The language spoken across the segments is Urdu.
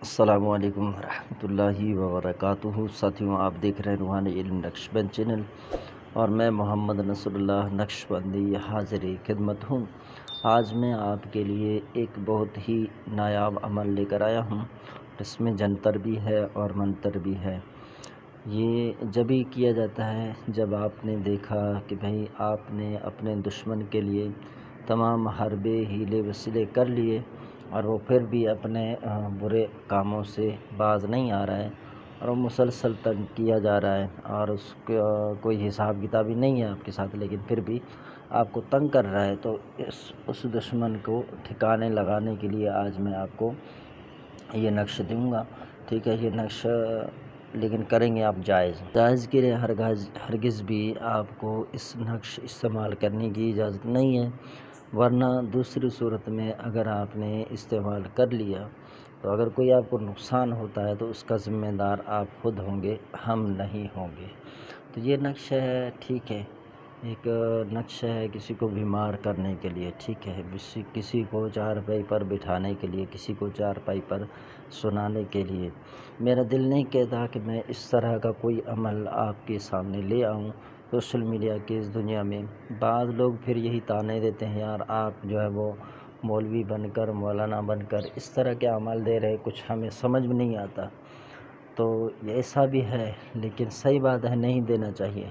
السلام علیکم ورحمۃ اللہ وبرکاتہ۔ ساتھیوں، آپ دیکھ رہے ہیں روحانی علم نقش بند چینل اور میں محمد نصر اللہ نقش بندی حاضر خدمت ہوں۔ آج میں آپ کے لیے ایک بہت ہی نایاب عمل لے کر آیا ہوں، اس میں جنتر بھی ہے اور منتر بھی ہے۔ یہ جب ہی کیا جاتا ہے جب آپ نے دیکھا کہ بھئی آپ نے اپنے دشمن کے لیے تمام حربے ہیلے وسیلے کر لیے اور وہ پھر بھی اپنے برے کاموں سے باز نہیں آ رہا ہے اور وہ مسلسل تنگ کیا جا رہا ہے اور اس کا کوئی حساب کتابی نہیں ہے آپ کے ساتھ، لیکن پھر بھی آپ کو تنگ کر رہا ہے، تو اس دشمن کو ٹھکانے لگانے کے لیے آج میں آپ کو یہ نقش دوں گا، ٹھیک ہے۔ یہ نقش لیکن کریں گے آپ جائز کے لیے ہرگز بھی آپ کو اس نقش استعمال کرنے کی اجازت نہیں ہے، ورنہ دوسری صورت میں اگر آپ نے استعمال کر لیا تو اگر کوئی آپ کو نقصان ہوتا ہے تو اس کا ذمہ دار آپ خود ہوں گے، ہم نہیں ہوں گے۔ تو یہ نقش ہے، ٹھیک ہے، ایک نقش ہے کسی کو بیمار کرنے کے لیے، ٹھیک ہے، کسی کو چارپائی پر بٹھانے کے لیے، کسی کو چارپائی پر سنانے کے لیے۔ میرا دل نہیں کہتا کہ میں اس طرح کا کوئی عمل آپ کے سامنے لے آؤں۔ سوشل میڈیا کی اس دنیا میں بعض لوگ پھر یہی طعنے دیتے ہیں، یار آپ جو ہے وہ مولوی بن کر، مولانا بن کر اس طرح کے عمل دے رہے، کچھ ہمیں سمجھ میں نہیں آتا۔ تو ایسا بھی ہے، لیکن صحیح بات ہے، نہیں دینا چاہیے،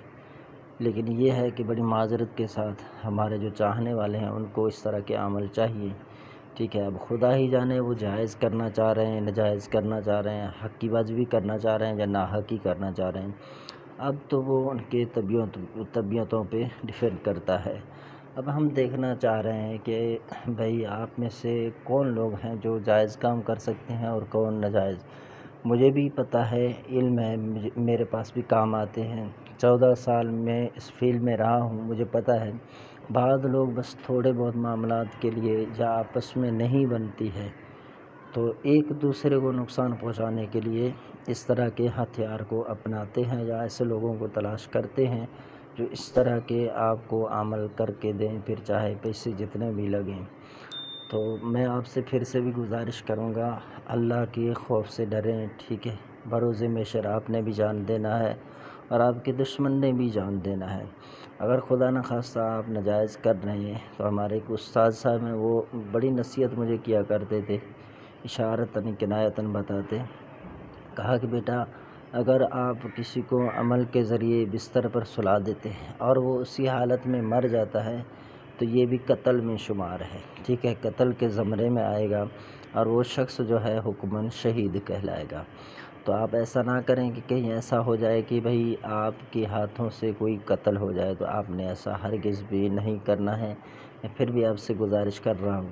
لیکن یہ ہے کہ بڑی معذرت کے ساتھ ہمارے جو چاہنے والے ہیں ان کو اس طرح کے عمل چاہیے، ٹھیک ہے۔ اب خدا ہی جانے وہ جائز کرنا چاہ رہے ہیں، ناجائز کرنا چاہ رہے ہیں، حق کی واجبی کرنا چاہ رہے ہیں یا ناحقی کرنا چاہ رہے ہیں، اب تو وہ ان کے طبیعتوں پہ ڈیپینڈ کرتا ہے۔ اب ہم دیکھنا چاہ رہے ہیں کہ بھئی آپ میں سے کون لوگ ہیں جو جائز کام کر سکتے ہیں اور کون ناجائز۔ مجھے بھی پتہ ہے، علم ہے، میرے پاس بھی کام آتے ہیں، 14 سال میں اس فیلڈ میں رہا ہوں، مجھے پتہ ہے بعض لوگ بس تھوڑے بہت معاملات کے لیے یا آپس میں نہیں بنتی ہے تو ایک دوسرے کو نقصان پہنچانے کے لیے اس طرح کے ہتھیار کو اپناتے ہیں یا ایسے لوگوں کو تلاش کرتے ہیں جو اس طرح کے آپ کو عمل کر کے دیں، پھر چاہے پیسے جتنے بھی لگیں۔ تو میں آپ سے پھر سے بھی گزارش کروں گا، اللہ کے خوف سے ڈریں، ٹھیک ہے۔ بروز محشر آپ نے بھی جان دینا ہے اور آپ کے دشمن نے بھی جان دینا ہے۔ اگر خدا نخواستہ آپ ناجائز کر رہے ہیں تو ہمارے ایک استاد صاحب ہیں، وہ بڑی نصیحت مجھے کیا کرتے تھے، اشارتاً کنایتاً بتاتے، کہا کہ بیٹا اگر آپ کسی کو عمل کے ذریعے بستر پر سلا دیتے ہیں اور وہ اسی حالت میں مر جاتا ہے تو یہ بھی قتل میں شمار ہے، ٹھیک ہے، قتل کے زمرے میں آئے گا اور وہ شخص جو ہے حکماً شہید کہلائے گا۔ تو آپ ایسا نہ کریں کہ کہیں ایسا ہو جائے کہ بھئی آپ کے ہاتھوں سے کوئی قتل ہو جائے، تو آپ نے ایسا ہرگز بھی نہیں کرنا ہے۔ میں پھر بھی آپ سے گزارش کر رہا ہوں،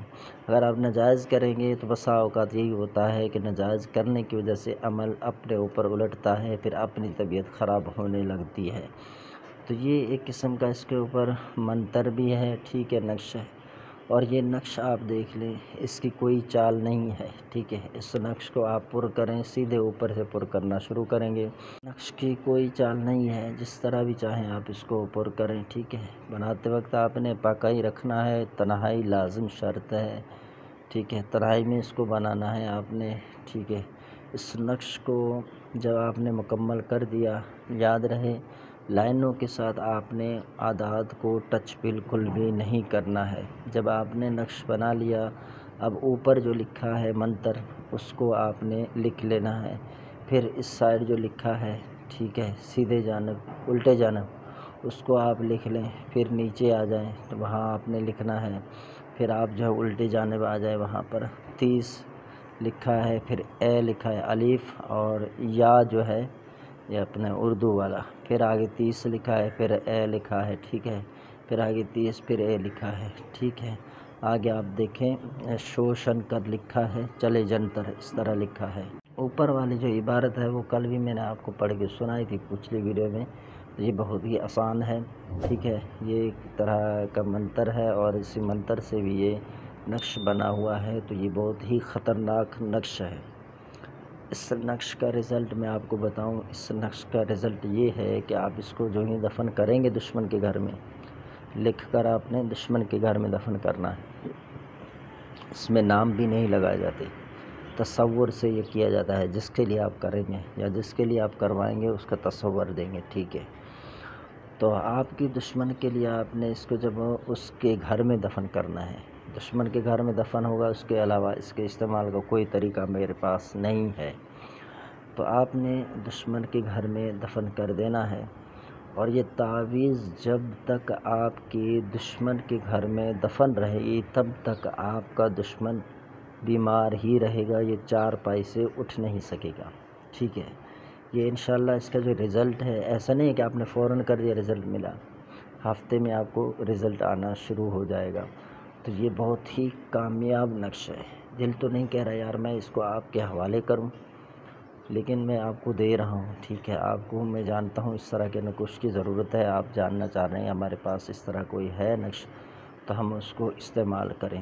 اگر آپ ناجائز کریں گے تو بسا اوقات یہی ہوتا ہے کہ ناجائز کرنے کی وجہ سے عمل اپنے اوپر الٹتا ہے، پھر اپنی طبیعت خراب ہونے لگتی ہے۔ تو یہ ایک قسم کا اس کے اوپر منتر بھی ہے، ٹھیک ہے، نقش ہے، اور یہ نقش آپ دیکھ لیں، اس کی کوئی چال نہیں ہے، ٹھیک ہے۔ اس نقش کو آپ پر کریں، سیدھے اوپر سے پر کرنا شروع کریں گے، نقش کی کوئی چال نہیں ہے، جس طرح بھی چاہیں آپ اس کو پر کریں، ٹھیک ہے۔ بناتے وقت آپ نے پاکائی رکھنا ہے، تنہائی لازم شرط ہے، ٹھیک ہے، تنہائی میں اس کو بنانا ہے آپ نے، ٹھیک ہے۔ اس نقش کو جب آپ نے مکمل کر دیا، یاد رہے لائنوں کے ساتھ آپ نے اعداد کو ٹچ بالکل بھی نہیں کرنا ہے۔ جب آپ نے نقش بنا لیا، اب اوپر جو لکھا ہے منتر اس کو آپ نے لکھ لینا ہے، پھر اس سائڈ جو لکھا ہے، ٹھیک ہے، سیدھے جانب الٹے جانب اس کو آپ لکھ لیں، پھر نیچے آ جائیں تو وہاں آپ نے لکھنا ہے، پھر آپ جو ہے الٹے جانب آ جائیں، وہاں پر 30 لکھا ہے، پھر اے لکھا ہے الف اور یا جو ہے یہ اپنے اردو والا، پھر آگے 30 لکھا ہے، پھر اے لکھا ہے، ٹھیک ہے، پھر آگے 30 پھر اے لکھا ہے، ٹھیک ہے۔ آگے آپ دیکھیں شوشن کر لکھا ہے، چلے جنتر اس طرح لکھا ہے۔ اوپر والی جو عبارت ہے وہ کل بھی میں نے آپ کو پڑھ کے سنائی تھی پچھلی ویڈیو میں، یہ بہت ہی آسان ہے، ٹھیک ہے، یہ ایک طرح کا منتر ہے اور اسی منتر سے بھی یہ نقش بنا ہوا ہے، تو یہ بہت ہی خطرناک نقش ہے۔ اس نقش کا رزلٹ میں آپ کو بتاؤں، اس نقش کا رزلٹ یہ ہے کہ آپ اس کو جو ہی دفن کریں گے دشمن کے گھر میں، لکھ کر آپ نے دشمن کے گھر میں دفن کرنا ہے، اس میں نام بھی نہیں لگائے جاتے، تصور سے یہ کیا جاتا ہے، جس کے لیے آپ کریں گے یا جس کے لیے آپ کروائیں گے اس کا تصور دیں گے، ٹھیک ہے۔ تو آپ کی دشمن کے لیے آپ نے اس کو جب اس کے گھر میں دفن کرنا ہے، دشمن کے گھر میں دفن ہوگا، اس کے علاوہ اس کے استعمال کا کوئی طریقہ میرے پاس نہیں ہے، تو آپ نے دشمن کے گھر میں دفن کر دینا ہے۔ اور یہ تعویذ جب تک آپ کے دشمن کے گھر میں دفن رہے گی تب تک آپ کا دشمن بیمار ہی رہے گا، یہ چارپائی سے اٹھ نہیں سکے گا، ٹھیک ہے۔ یہ انشاءاللہ اس کا جو رزلٹ ہے، ایسا نہیں ہے کہ آپ نے فوراً کر دیا رزلٹ ملا، ہفتے میں آپ کو رزلٹ آنا شروع ہو جائے گا۔ تو یہ بہت ہی کامیاب نقشہ ہے۔ دل تو نہیں کہہ رہا یار میں اس کو آپ کے حوالے کروں، لیکن میں آپ کو دے رہا ہوں، ٹھیک ہے۔ آپ کو میں جانتا ہوں اس طرح کے نقش کی ضرورت ہے، آپ جاننا چاہ رہے ہیں ہمارے پاس اس طرح کوئی ہے نقش تو ہم اس کو استعمال کریں۔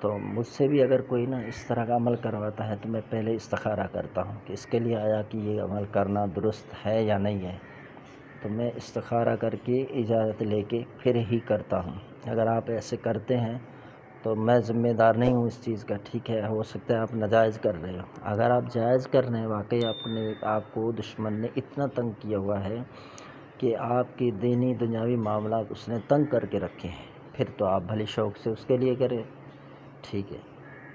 تو مجھ سے بھی اگر کوئی نا اس طرح کا عمل کرواتا ہے تو میں پہلے استخارہ کرتا ہوں کہ اس کے لیے آیا کہ یہ عمل کرنا درست ہے یا نہیں ہے، تو میں استخارہ کر کے اجازت لے کے پھر ہی کرتا ہوں۔ اگر آپ ایسے کرتے ہیں تو میں ذمہ دار نہیں ہوں اس چیز کا، ٹھیک ہے۔ ہو سکتا ہے آپ ناجائز کر رہے ہو، اگر آپ جائز کر رہے ہیں، واقعی آپ کو دشمن نے اتنا تنگ کیا ہوا ہے کہ آپ کے دینی دنیاوی معاملات اس نے تنگ کر کے رکھے ہیں، پھر تو آپ بھلی شوق سے اس کے لیے کریں، ٹھیک ہے۔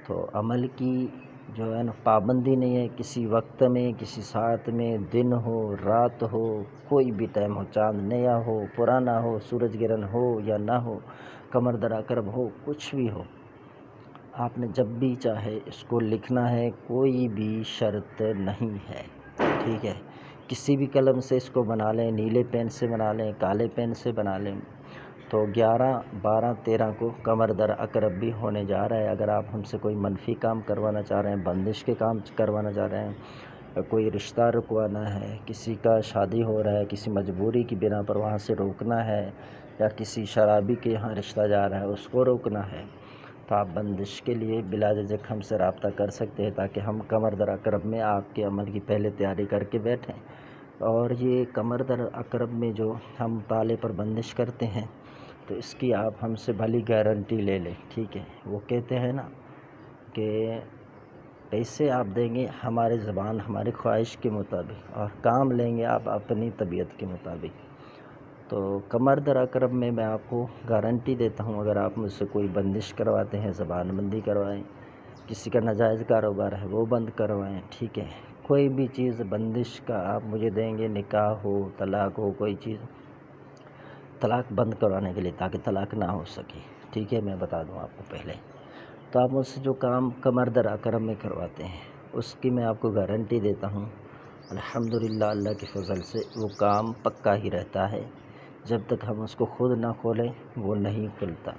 تو عمل کی جو ہے نا پابندی نہیں ہے، کسی وقت میں، کسی ساعت میں، دن ہو رات ہو، کوئی بھی ٹائم ہو، چاند نیا ہو پرانا ہو، سورج گرہن ہو یا نہ ہو، قمر در عقرب ہو، کچھ بھی ہو، آپ نے جب بھی چاہے اس کو لکھنا ہے، کوئی بھی شرط نہیں ہے، ٹھیک ہے۔ کسی بھی قلم سے اس کو بنا لیں، نیلے پین سے بنا لیں، کالے پین سے بنا لیں۔ تو 11، 12، 13 کو قمر در عقرب بھی ہونے جا رہا ہے۔ اگر آپ ہم سے کوئی منفی کام کروانا چاہ رہے ہیں، بندش کے کام کروانا چاہ رہے ہیں، کوئی رشتہ رکوانا ہے، کسی کا شادی ہو رہا ہے، کسی مجبوری کی بنا پر وہاں سے روکنا ہے، یا کسی شرابی کے یہاں رشتہ جا رہا ہے اس کو روکنا ہے، تو آپ بندش کے لیے بلا جھجک ہم سے رابطہ کر سکتے ہیں، تاکہ ہم قمر در عقرب میں آپ کے عمل کی پہلے تیاری کر کے بیٹھیں۔ اور یہ قمر در عقرب میں جو ہم تالے پر بندش کرتے ہیں تو اس کی آپ ہم سے بھلی گارنٹی لے لیں، ٹھیک ہے۔ وہ کہتے ہیں نا کہ پیسے آپ دیں گے ہمارے زبان ہماری خواہش کے مطابق، اور کام لیں گے آپ اپنی طبیعت کے مطابق۔ تو قمر در عقرب میں میں آپ کو گارنٹی دیتا ہوں، اگر آپ مجھ سے کوئی بندش کرواتے ہیں، زبان بندی کروائیں، کسی کا ناجائز کاروبار ہے وہ بند کروائیں، ٹھیک ہے۔ کوئی بھی چیز بندش کا آپ مجھے دیں گے، نکاح ہو، طلاق ہو، کوئی چیز طلاق بند کروانے کے لیے تاکہ طلاق نہ ہو سکے، ٹھیک ہے، میں بتا دوں آپ کو پہلے۔ تو آپ مجھ سے جو کام قمر در عقرب میں کرواتے ہیں اس کی میں آپ کو گارنٹی دیتا ہوں، الحمدللہ اللہ کے فضل سے وہ کام پکا ہی رہتا ہے، جب تک ہم اس کو خود نہ کھولیں وہ نہیں کھلتا،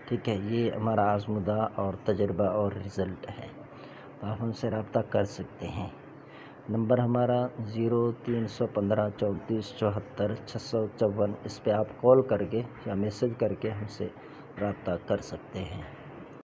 ٹھیک ہے۔ یہ ہمارا آزمودہ اور تجربہ اور رزلٹ ہے، تو آپ ہم سے رابطہ کر سکتے ہیں۔ نمبر ہمارا 0315 34 74 654، اس پہ آپ کال کر کے یا میسج کر کے ہم سے رابطہ کر سکتے ہیں۔